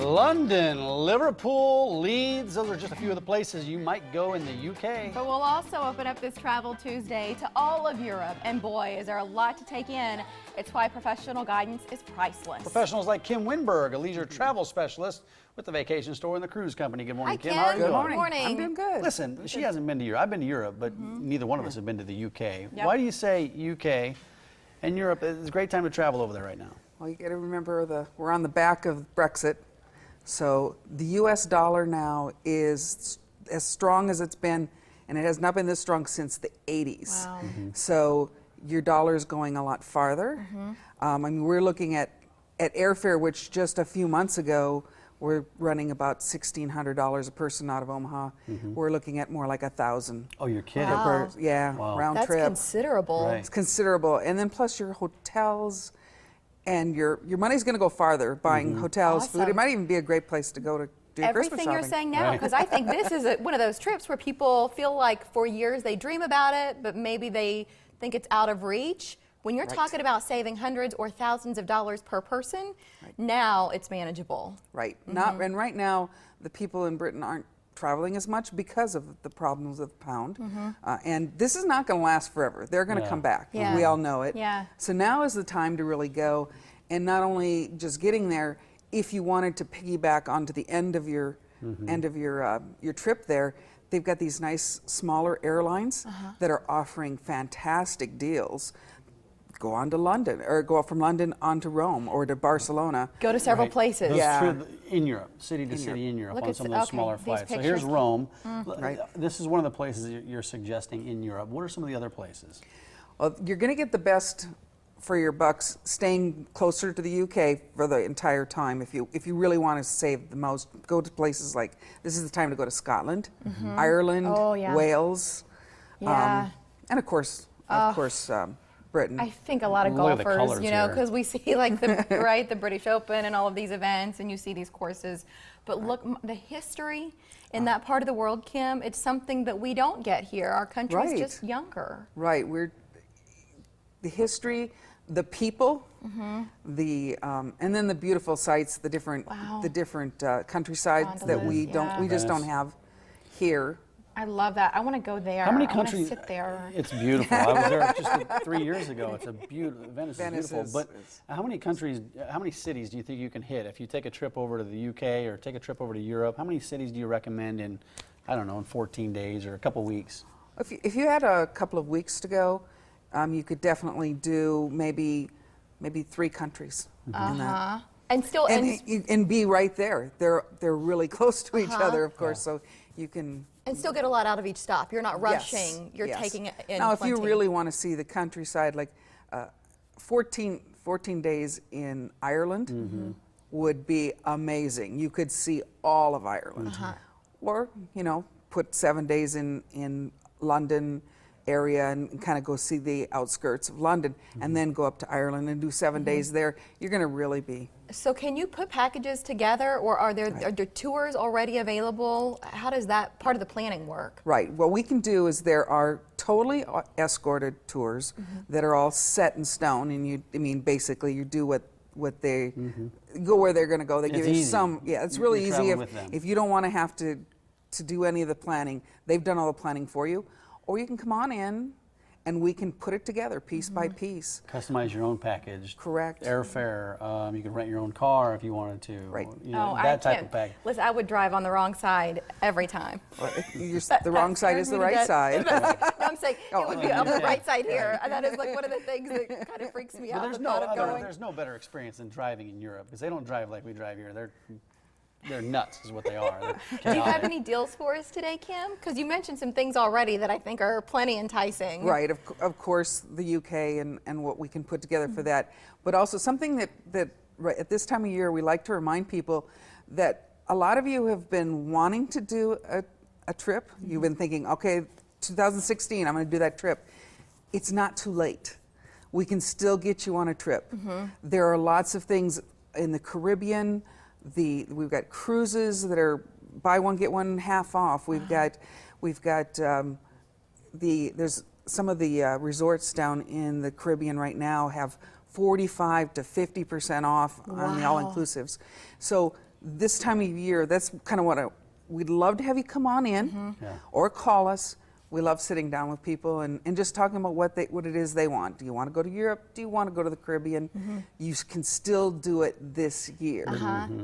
London, Liverpool, Leeds, those are just a few of the places you might go in the UK. But we'll also open up this Travel Tuesday to all of Europe. And boy, is there a lot to take in. It's why professional guidance is priceless. Professionals like Kim Winberg, a leisure travel specialist with the vacation store and the cruise company. Good morning, Hi, Kim. How are you doing? Good morning. I'm doing good. Listen, she hasn't been to Europe. I've been to Europe, but neither one of us have been to the UK. Yep. Why do you say UK and Europe? It's a great time to travel over there right now. Well, you got to remember we're on the back of Brexit, so the U.S. dollar now is as strong as it's been, and it has not been this strong since the 80s. Wow. So your dollar is going a lot farther. I mean, we're looking at airfare, which just a few months ago we're running about $1,600 a person out of Omaha. We're looking at more like $1,000. Oh, you're kidding. Wow. Yeah, Wow. round That's trip. considerable. Right. It's considerable, and then plus your hotels, and your money's going to go farther buying hotels, food. Awesome. It might even be a great place to go to do Christmas Everything shopping. you're saying now, Right. because I think this is one of those trips where people feel like for years they dream about it, but maybe they think it's out of reach. When you're talking about saving hundreds or thousands of dollars per person, now it's manageable. Right. And right now, the people in Britain aren't traveling as much because of the problems with the pound. And this is not going to last forever. They're going to come back. Yeah. We all know it. Yeah. So now is the time to really go, and not only just getting there. If you wanted to piggyback onto the end of your your trip there, they've got these nice smaller airlines that are offering fantastic deals. Go on to London, or go from London on to Rome or to Barcelona. Go to several places. Those Yeah. in Europe, city to city in Europe, Look on at some of the- those okay, smaller these flights. So pictures. here's Rome. Right. This is one of the places you're suggesting in Europe. What are some of the other places? Well, you're going to get the best for your bucks staying closer to the UK for the entire time. If you really want to save the most, go to places like, this is the time to go to Scotland, Ireland, Oh, yeah. Wales, Yeah. and of course, Britain. I think a lot of Look at the golfers, colors you know, here. because we see like the British Open and all of these events, and you see these courses. But look, the history in that part of the world, Kim, it's something that we don't get here. Our country's Right. just younger. Right. The history, the people, and then the beautiful sights, the different countrysides that we Gondolas, don't, yeah. we just don't Venice. have here. I love that. I want to go there. How many I wanna countries? sit there. It's beautiful. I was there just 3 years ago. It's a beautiful. Venice is Venice beautiful. is- But how many countries? How many cities do you think you can hit if you take a trip over to the UK or take a trip over to Europe? How many cities do you recommend in, I don't know, in 14 days or a couple weeks? If you had a couple of weeks to go, you could definitely do maybe 3 countries in that. And still, And be right there. They're really close to each other, of course, so you can. and still get a lot out of each stop. You're not rushing. Yes, You're yes. taking it in. Now, if you plenty. really want to see the countryside, like 14 days in Ireland would be amazing. You could see all of Ireland. Or, put 7 days in London area and kind of go see the outskirts of London, and then go up to Ireland and do 7 days there. You're going to really be. So can you put packages together, or are there tours already available? How does that part of the planning work? Right. What we can do is there are totally escorted tours that are all set in stone, and basically you do what they go where they're going to go. They give you easy. some. Yeah, it's really You're easy traveling with them. if you don't want to have to do any of the planning. They've done all the planning for you, or you can come on in, and we can put it together piece by piece. Customize your own package. Correct. Airfare. You can rent your own car if you wanted to. Right. You know, I that type can't. of package. Listen, I would drive on the wrong side every time. The wrong side is the right side. No, I'm saying it would be on the okay. right side here. And that is like one of the things that kind of freaks me But out. there's the thought of no going. there's no better experience than driving in Europe, because they don't drive like we drive here. They're nuts, is what they are. Do you have any deals for us today, Kim? Because you mentioned some things already that I think are plenty enticing. Right, of course, the UK and what we can put together for that. But also something that right at this time of year we like to remind people that a lot of you have been wanting to do a trip. You've been thinking, okay, 2016, I'm going to do that trip. It's not too late. We can still get you on a trip. There are lots of things in the Caribbean. We've got cruises that are buy one get one half off. We've got there's some of the resorts down in the Caribbean right now have 45 to 50% off on the all-inclusives. So this time of year, that's kind of what we'd love to have you come on in Yeah. or call us. We love sitting down with people and just talking about what it is they want. Do you want to go to Europe? Do you want to go to the Caribbean? You can still do it this year.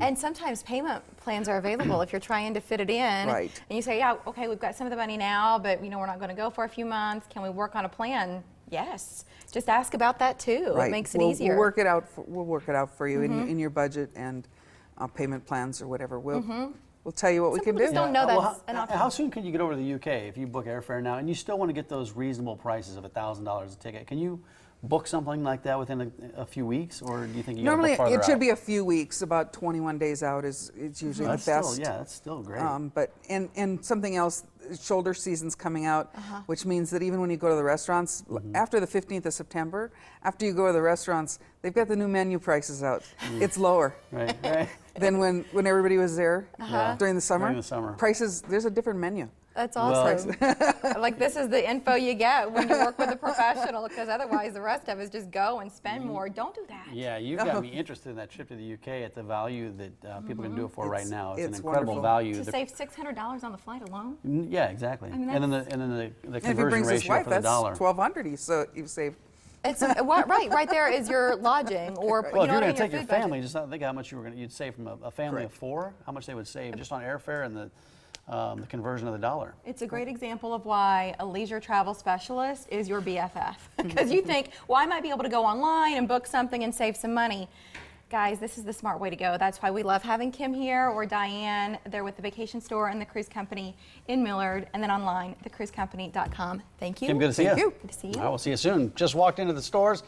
And sometimes payment plans are available if you're trying to fit it in. Right. And you say, yeah, okay, we've got some of the money now, but we're not going to go for a few months. Can we work on a plan? Yes. Just ask about that too. Right. It makes it We'll easier. work it out. We'll work it out for you in your budget and payment plans or whatever. We'll tell you what we can people do. just don't know Well, that's an option. how soon can you get over to the UK if you book airfare now and you still want to get those reasonable prices of $1,000 a ticket? Can you book something like that within a few weeks, or do you think you got to Normally, book farther it should out? be a few weeks. About 21 days out is usually That's the best. still, yeah, that's still great. But and something else, shoulder season's coming out, which means that even when you go to the restaurants after the 15th of September, after you go to the restaurants, they've got the new menu prices out. It's lower right. than when everybody was there during the summer. During the summer. Prices, there's a different menu. That's Well, awesome. Like, this is the info you get when you work with a professional, because otherwise the rest of us just go and spend more. Don't do that. Yeah, you've got me interested in that trip to the UK at the value that people can do it for right now. It's an it's incredible wonderful. value. To save $600 on the flight alone? Yeah, exactly. mean, and then the And if he conversion brings his ratio wife, for the that's dollar. $1,200. So you've saved. It's right there is your lodging, or Well, if you're going going to take your family, just think how much you'd save from a family of four. How much they would save just on airfare and the conversion of the dollar. It's a great example of why a leisure travel specialist is your BFF. Because you think, well, I might be able to go online and book something and save some money. Guys, this is the smart way to go. That's why we love having Kim here, or Diane. They're with the Vacation Store and the Cruise Company in Millard, and then online, thecruisecompany.com. Thank you. Kim, good to see you. Thank you. Good to see you. I will see you soon. Just walked into the stores.